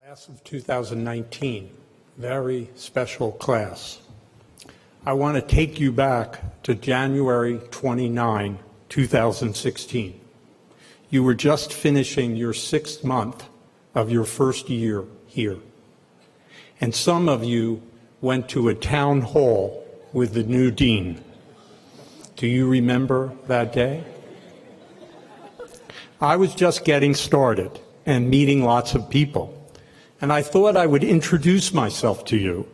Class of 2019, very special class. I want to take you back to January 29, 2016. You were just finishing your 6th month of your first year here. And some of you went to a town hall with the new dean. Do you remember that day? I was just getting started and meeting lots of people. And I thought I would introduce myself to you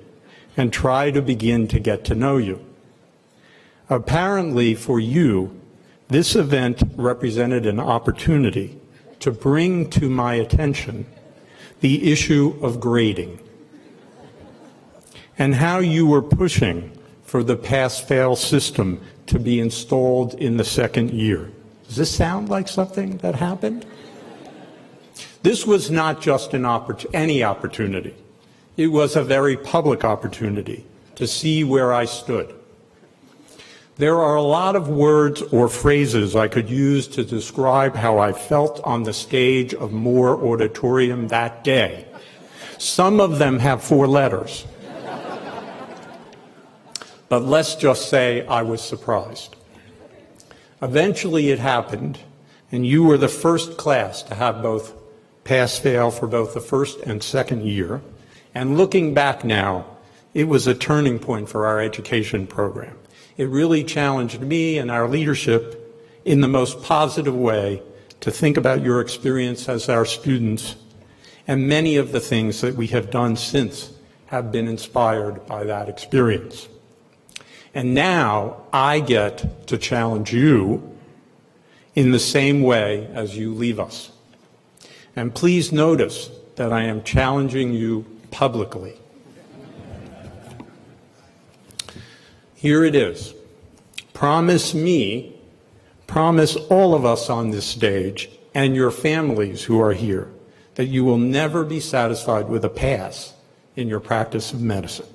and try to begin to get to know you. Apparently for you, this event represented an opportunity to bring to my attention the issue of grading and how you were pushing for the pass-fail system to be installed in the 2nd year. Does this sound like something that happened? This was not just any opportunity. It was a very public opportunity to see where I stood. There are a lot of words or phrases I could use to describe how I felt on the stage of Moore Auditorium that day. Some of them have 4 letters. But let's just say I was surprised. Eventually it happened, and you were the first class to have both pass-fail for both the 1st and 2nd year. And looking back now, it was a turning point for our education program. It really challenged me and our leadership in the most positive way to think about your experience as our students, and many of the things that we have done since have been inspired by that experience. And now I get to challenge you in the same way as you leave us. And please notice that I am challenging you publicly. Here it is. Promise me, promise all of us on this stage and your families who are here that you will never be satisfied with a pass in your practice of medicine.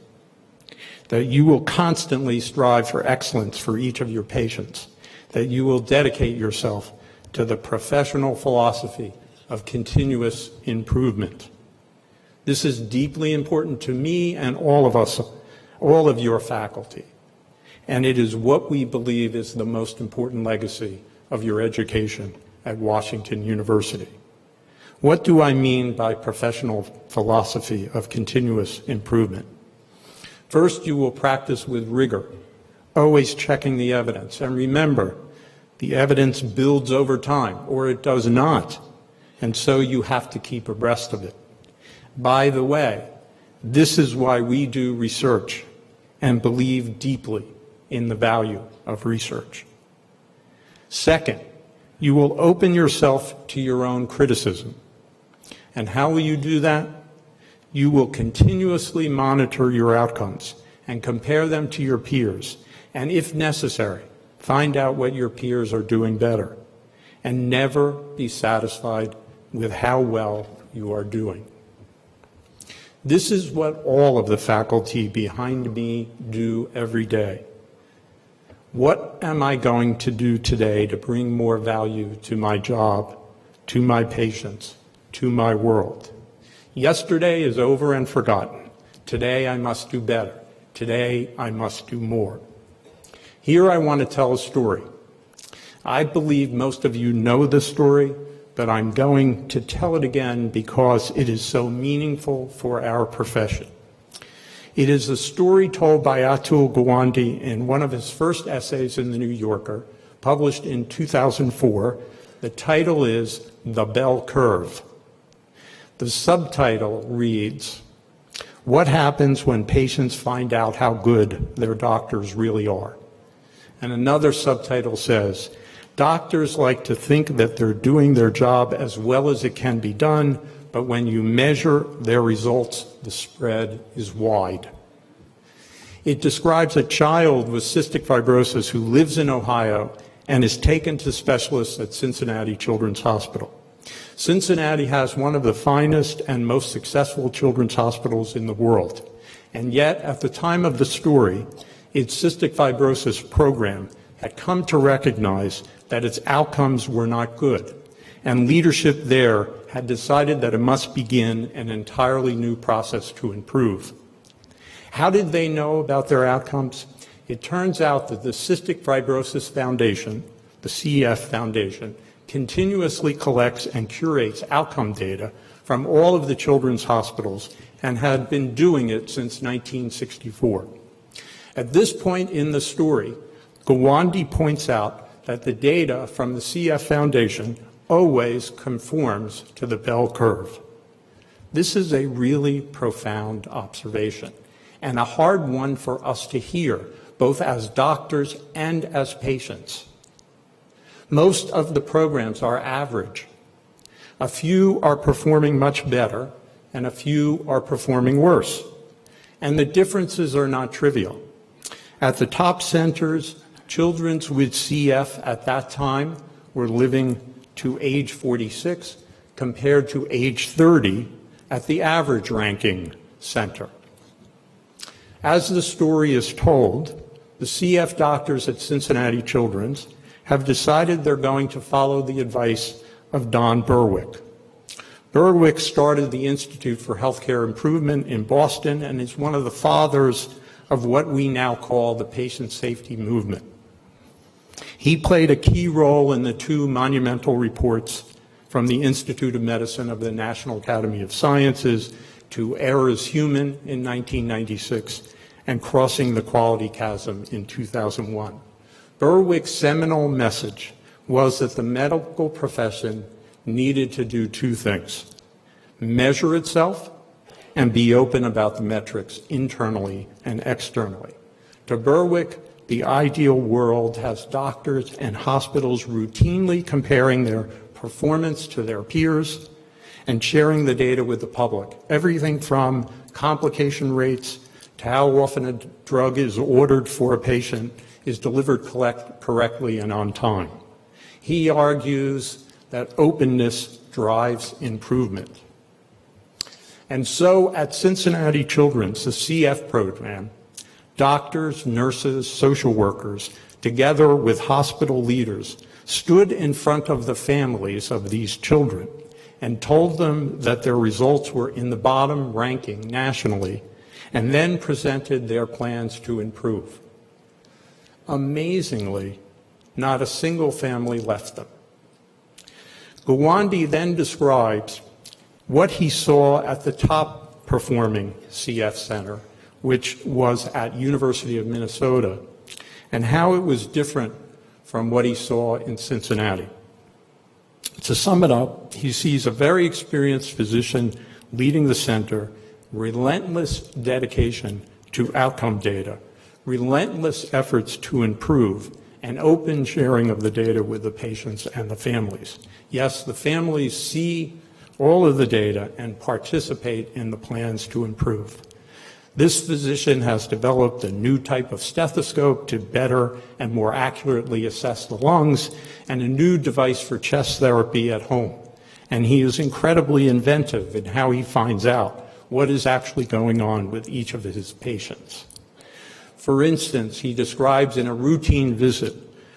That you will constantly strive for excellence for each of your patients. That you will dedicate yourself to the professional philosophy of continuous improvement. This is deeply important to me and all of us, all of your faculty. And it is what we believe is the most important legacy of your education at Washington University. What do I mean by professional philosophy of continuous improvement? First, you will practice with rigor, always checking the evidence. And remember, the evidence builds over time, or it does not. And so you have to keep abreast of it. By the way, this is why we do research and believe deeply in the value of research. Second, you will open yourself to your own criticism. And how will you do that? You will continuously monitor your outcomes and compare them to your peers. And if necessary, find out what your peers are doing better. And never be satisfied with how well you are doing. This is what all of the faculty behind me do every day. What am I going to do today to bring more value to my job, to my patients, to my world? Yesterday is over and forgotten. Today I must do better. Today I must do more. Here I want to tell a story. I believe most of you know this story, but I'm going to tell it again because it is so meaningful for our profession. It is a story told by Atul Gawande in one of his first essays in the New Yorker, published in 2004. The title is The Bell Curve. The subtitle reads, "What happens when patients find out how good their doctors really are?" And another subtitle says, "Doctors like to think that they're doing their job as well as it can be done, but when you measure their results, the spread is wide." It describes a child with cystic fibrosis who lives in Ohio and is taken to specialists at Cincinnati Children's Hospital. Cincinnati has one of the finest and most successful children's hospitals in the world. And yet, at the time of the story, its cystic fibrosis program had come to recognize that its outcomes were not good and leadership there had decided that it must begin an entirely new process to improve. How did they know about their outcomes? It turns out that the Cystic Fibrosis Foundation, the CF Foundation, continuously collects and curates outcome data from all of the children's hospitals and had been doing it since 1964. At this point in the story, Gawande points out that the data from the CF Foundation always conforms to the bell curve. This is a really profound observation and a hard one for us to hear, both as doctors and as patients. Most of the programs are average. A few are performing much better, and a few are performing worse. And the differences are not trivial. At the top centers, children with CF at that time were living to age 46 compared to age 30 at the average ranking center. As the story is told, the CF doctors at Cincinnati Children's have decided they're going to follow the advice of Don Berwick. Berwick started the Institute for Healthcare Improvement in Boston and is one of the fathers of what we now call the patient safety movement. He played a key role in the two monumental reports from the Institute of Medicine of the National Academy of Sciences to Error is Human in 1996 and Crossing the Quality Chasm in 2001. Berwick's seminal message was that the medical profession needed to do two things: measure itself and be open about the metrics internally and externally. To Berwick, the ideal world has doctors and hospitals routinely comparing their performance to their peers and sharing the data with the public. Everything from complication rates to how often a drug is ordered for a patient is delivered correctly and on time. He argues that openness drives improvement. And so at Cincinnati Children's, the CF program, doctors, nurses, social workers, together with hospital leaders, stood in front of the families of these children and told them that their results were in the bottom ranking nationally, and then presented their plans to improve. Amazingly, not a single family left them. Gawande then describes what he saw at the top performing CF center, which was at University of Minnesota, and how it was different from what he saw in Cincinnati. To sum it up, he sees a very experienced physician leading the center, relentless dedication to outcome data, relentless efforts to improve, and open sharing of the data with the patients and the families. Yes, the families see all of the data and participate in the plans to improve. This physician has developed a new type of stethoscope to better and more accurately assess the lungs and a new device for chest therapy at home. And he is incredibly inventive in how he finds out what is actually going on with each of his patients. For instance, he describes in a routine visit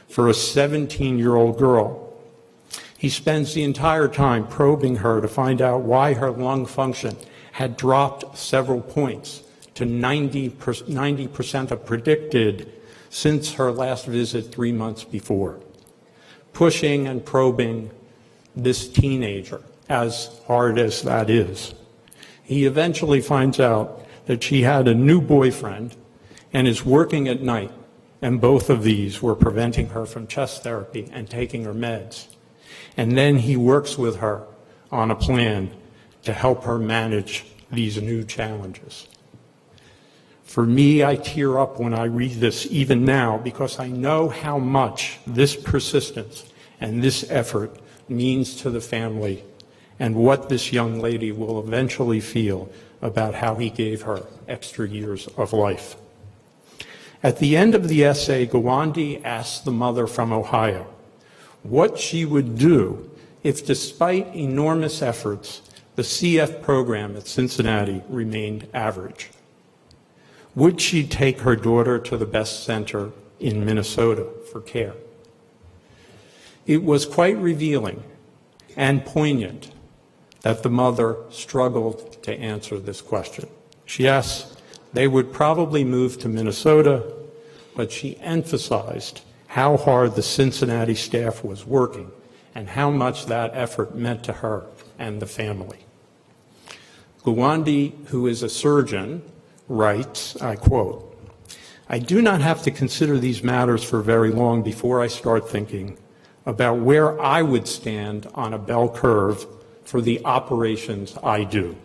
for a 17-year-old girl, he spends the entire time probing her to find out why her lung function had dropped several points to 90% of predicted since her last visit 3 months before. Pushing and probing this teenager, as hard as that is. He eventually finds out that she had a new boyfriend and is working at night, and both of these were preventing her from chest therapy and taking her meds. And then he works with her on a plan to help her manage these new challenges. For me, I tear up when I read this even now because I know how much this persistence and this effort means to the family and what this young lady will eventually feel about how he gave her extra years of life. At the end of the essay, Gawande asked the mother from Ohio what she would do if, despite enormous efforts, the CF program at Cincinnati remained average. Would she take her daughter to the best center in Minnesota for care? It was quite revealing. and poignant that the mother struggled to answer this question. Yes, they would probably move to Minnesota, but she emphasized how hard the Cincinnati staff was working and how much that effort meant to her and the family. Gawande, who is a surgeon, writes, I quote, "I do not have to consider these matters for very long before I start thinking about where I would stand on a bell curve for the operations I do.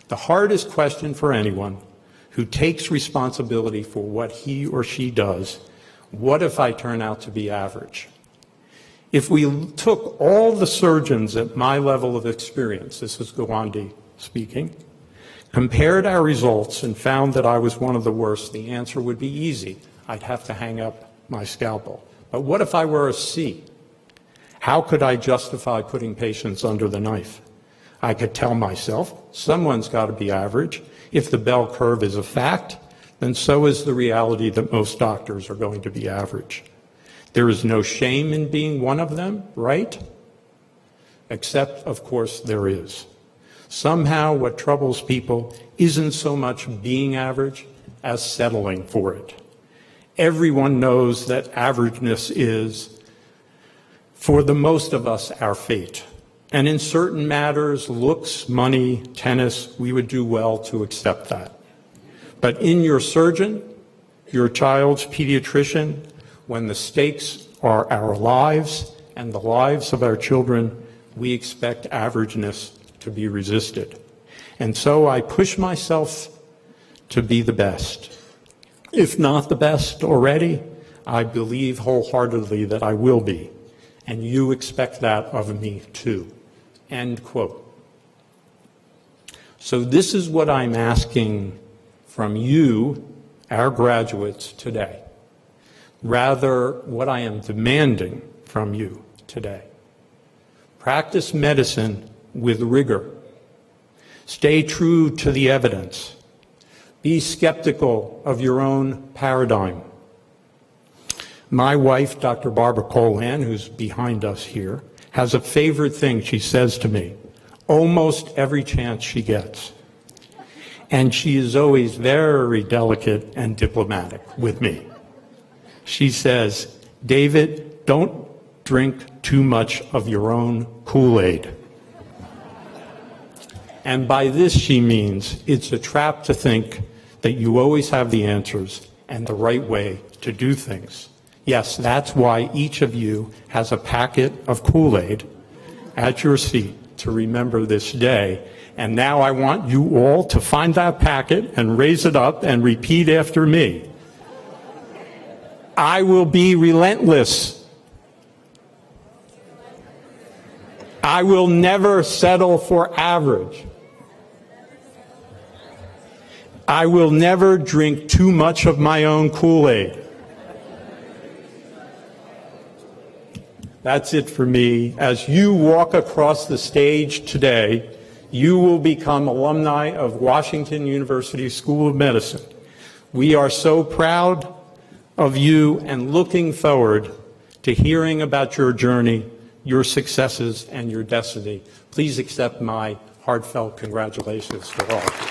The hardest question for anyone who takes responsibility for what he or she does, what if I turn out to be average? If we took all the surgeons at my level of experience," this is Gawande speaking, "compared our results and found that I was one of the worst, the answer would be easy. I'd have to hang up my scalpel. But what if I were a C? How could I justify putting patients under the knife? I could tell myself, someone's got to be average. If the bell curve is a fact, then so is the reality that most doctors are going to be average. There is no shame in being one of them, right? Except, of course, there is. Somehow what troubles people isn't so much being average as settling for it. Everyone knows that averageness is, for the most of us, our fate. And in certain matters, looks, money, tennis, we would do well to accept that. But in your surgeon, your child's pediatrician, when the stakes are our lives and the lives of our children, we expect averageness to be resisted. And so I push myself to be the best. If not the best already, I believe wholeheartedly that I will be. And you expect that of me too." End quote. So this is what I'm asking from you, our graduates, today. Rather, what I am demanding from you today. Practice medicine with rigor. Stay true to the evidence. Be skeptical of your own paradigm. My wife, Dr. Barbara Colan, who's behind us here, has a favorite thing she says to me almost every chance she gets. And she is always very delicate and diplomatic with me. She says, "David, don't drink too much of your own Kool-Aid." And by this she means it's a trap to think that you always have the answers and the right way to do things. Yes, that's why each of you has a packet of Kool-Aid at your seat to remember this day. And now I want you all to find that packet and raise it up and repeat after me. I will be relentless. I will never settle for average. I will never drink too much of my own Kool-Aid. That's it for me. As you walk across the stage today, you will become alumni of Washington University School of Medicine. We are so proud of you and looking forward to hearing about your journey, your successes, and your destiny. Please accept my heartfelt congratulations to all.